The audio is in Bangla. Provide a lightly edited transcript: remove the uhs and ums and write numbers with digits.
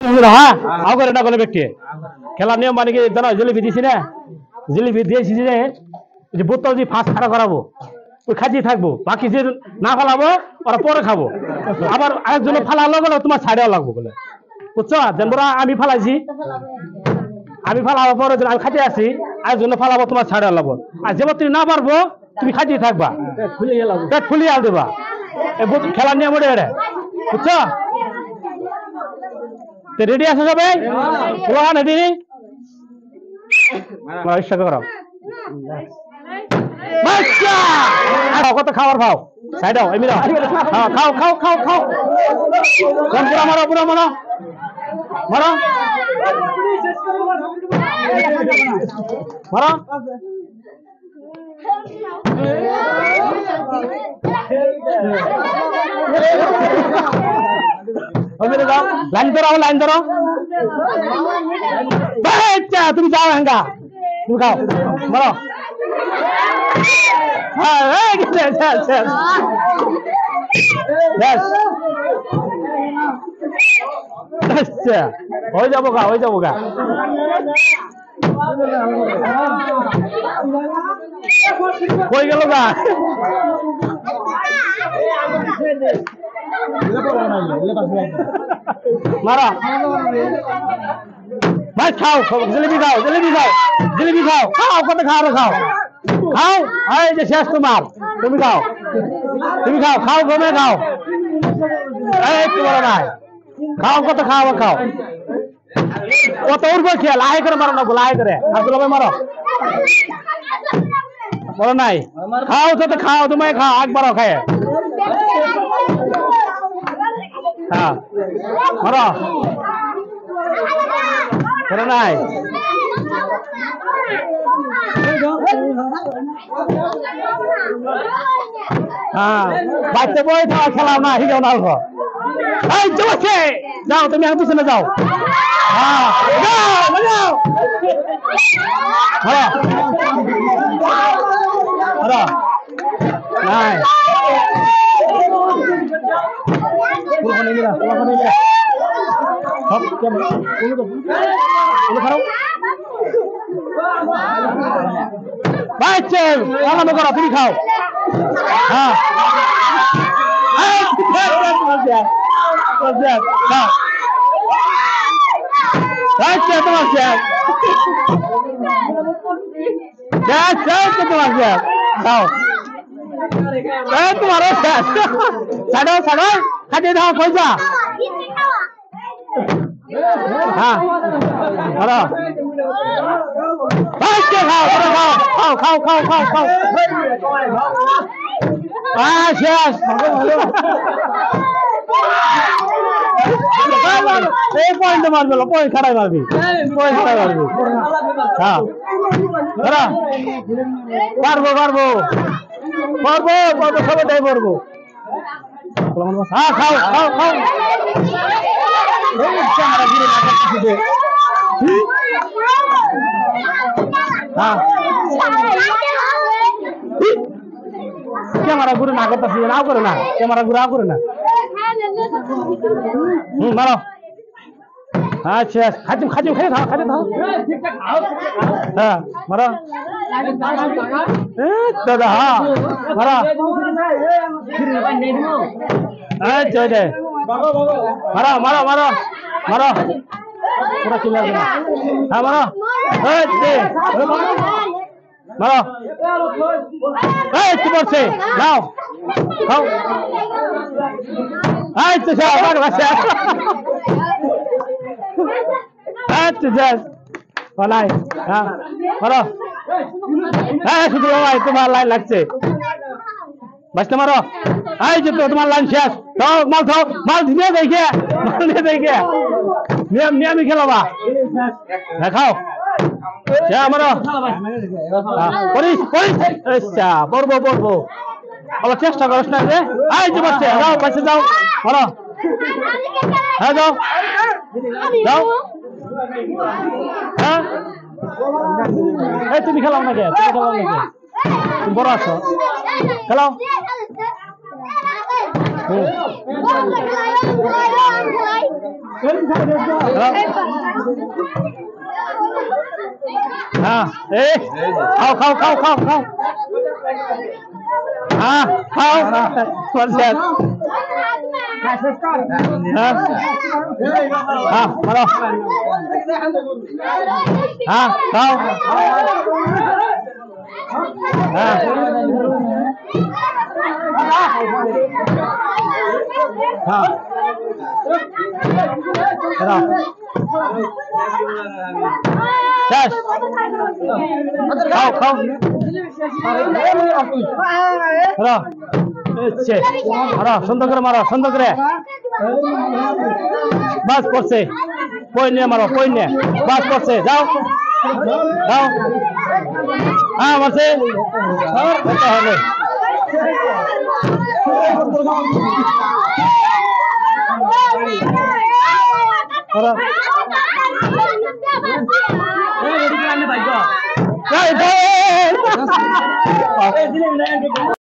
হ্যাঁ আও করে না কোনো ব্যক্তি খেলার নিয়ম মানে কি জানো জিলিপি দিছি না জিলিপি দিয়েছি যে বোতল দিয়ে ফাঁস খাড়া করাবো ওই খাজিয়ে থাকবো বাকি যে না ফালাবো ওরা পরে খাবো আবার আরেকজন ফালালো বলে তোমার ছাড়েও লাগবো বলে বুঝছো যেন আমি ফালাইছি আমি ফালাবার পরে আমি খাটিয়ে আছি আরেকজন ফালাবো তোমার ছাড়েও লাগবো আর যেবার তুমি না পারবো তুমি খাটিয়ে থাকবা পেট ফুলিয়ে আল দেবা খেলার নিয়ম ওটা এটা বুঝছো রেডি আছে সবাই রেডি করো কত খাবার খাও সাইড দাও এমনি দাও খাও খাও খাও খাও পুরো মারো পুরো মারো মারো মারো লাইন ধরো লাইন ধরো তুমি যাও হেঙ্গা তুমি খাও মারো হয়ে যাবো গা হয়ে যাবো গা কই গেল গা মারা ভাই খাও জিলিপি খাও জিলিপি খাও জিলিপি খাও খাও কত খাও খাও খাও এই যে শেষ তোমার তুমি খাও খাও গমে খাও এই তোমার নাই খাও কত খাও খাও কত উঠবো খেয়াল আয় করে মারো না বলো আয় করে আব্দুল ভাই মারো বলো নাই খাও তো খাও তুমি খাও একবারও খায় হ্যাঁ মারো করে নাই হ্যাঁ বাচ্চা বই খাওয়া খেলাও না হিজাও না যাও তুমি আমার পিছনে যাও হ্যাঁ যাও নাই তুমি খাও হ্যাঁ তোমার খাও তোমার ছাড়ো ছাড়ো খাটিয়ে দাও পয়সা হ্যাঁ খাও খাও খাও খাও খাও শেষ এই পয়েন্ট মারবে পয়েন্ট খাড়াই মারবি পয়েন্ট খাড়াই মারবি হ্যাঁ পারবো পারবো পারবো পারবো সবাই পারবো হ্যাঁ খাও খাও খাও হ্যাঁ ক্যামেরা ঘুরে না করতেছি নাও করে না ক্যামেরা ঘুরে করে না মারো আচ্ছা খাজুম খাজুম খেয়ে খাও খাজুম খাও হ্যাঁ মারো দাদা হ্যাঁ মারো আচ্ছা মারো মারো মারো মারো পুরা চলে আসবে হ্যাঁ মারো মারো কি করছে নাও খাও আচ্ছা আমার বাসা আচ্ছা বলাই হ্যাঁ মারো হ্যাঁ শুধু ভাই তোমার লাইন লাগছে বাসটা মারো এই যে তোমার লাইন শেষ দাও মাল খাও মাল দিয়ে দেখে মাল দিয়ে দেখে নিয়মি খেলো বা হ্যাঁ খাও মারো পড়িস পড়িস আচ্ছা পড়বো পড়বো আবার চেষ্টা করিস না যে এই যে বাচ্চা যাও বাচ্চা যাও মারো হ্যাঁ যাও যাও হ্যাঁ এই তুমি খেলাও না কে তুমি খেলাও না কে তুমি বড় আছো খেলাও হ্যাঁ এই খাও খাও খাও খাও খাও হ্যাঁ খাও বলছে হ্যাঁ হ্যাঁ মারো হ্যাঁ খাও হ্যাঁ হ্যাঁ শেষ খাও খাও সুন্দর করে মারো সুন্দর করে বাস করছে কই নিয়ে মারো কই নিয়ে বাস করছে যাও যাও হ্যাঁ মারছে হবে